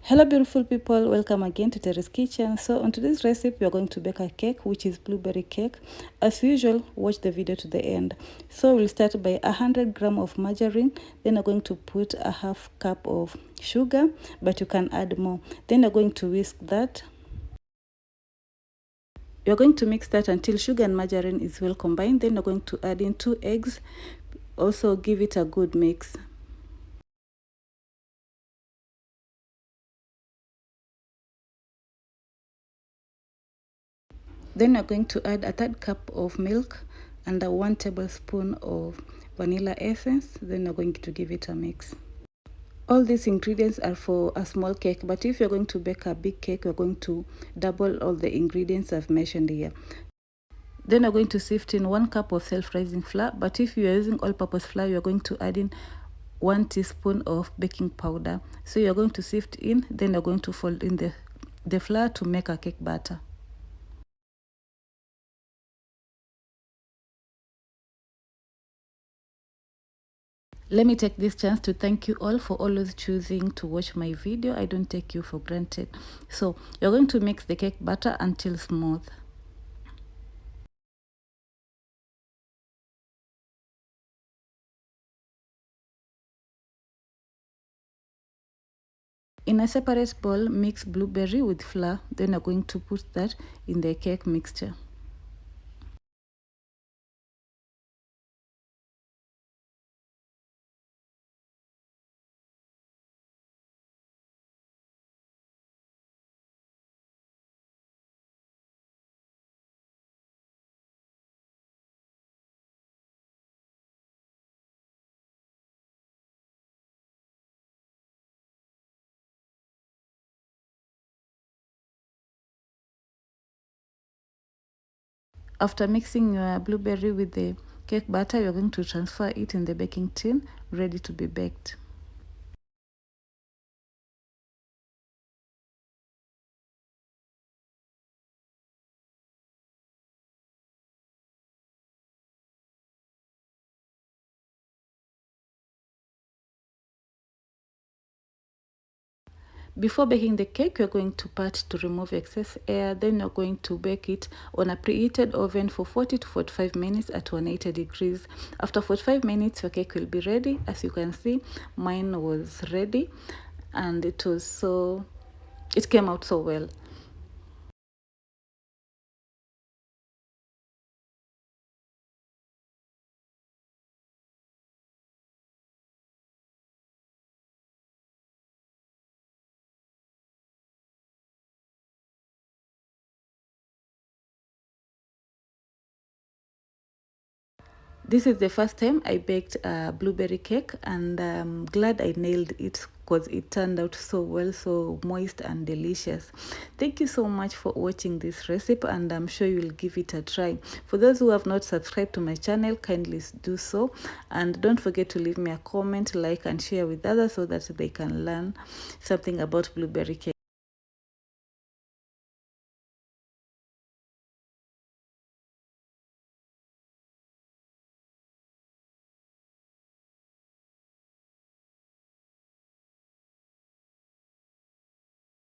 Hello beautiful people, welcome again to Terry's Kitchen. So on today's recipe we are going to bake a cake, which is blueberry cake. As usual, watch the video to the end. So we'll start by 100 gram of margarine, then we're going to put a half cup of sugar, but you can add more. Then we're going to whisk that. You're going to mix that until sugar and margarine is well combined. Then we're going to add in 2 eggs. Also give it a good mix. Then we're going to add a third cup of milk and 1 tablespoon of vanilla essence. Then we're going to give it a mix. All these ingredients are for a small cake, but if you're going to bake a big cake, we're going to double all the ingredients I've mentioned here. Then we're going to sift in 1 cup of self-rising flour, but if you're using all-purpose flour, you're going to add in 1 teaspoon of baking powder. So you're going to sift in, then you're going to fold in the flour to make a cake batter. Let me take this chance to thank you all for always choosing to watch my video. I don't take you for granted. So you're going to mix the cake batter until smooth. In a separate bowl, mix blueberry with flour. Then you're going to put that in the cake mixture. After mixing your blueberry with the cake batter, you're going to transfer it in the baking tin, ready to be baked. Before baking the cake, you're going to pat to remove excess air. Then you're going to bake it on a preheated oven for 40 to 45 minutes at 180 degrees. After 45 minutes, your cake will be ready. As you can see, mine was ready and it came out so well. This is the first time I baked a blueberry cake, and I'm glad I nailed it because it turned out so well, so moist and delicious. Thank you so much for watching this recipe, and I'm sure you'll give it a try. For those who have not subscribed to my channel, kindly do so, and don't forget to leave me a comment, like and share with others so that they can learn something about blueberry cake.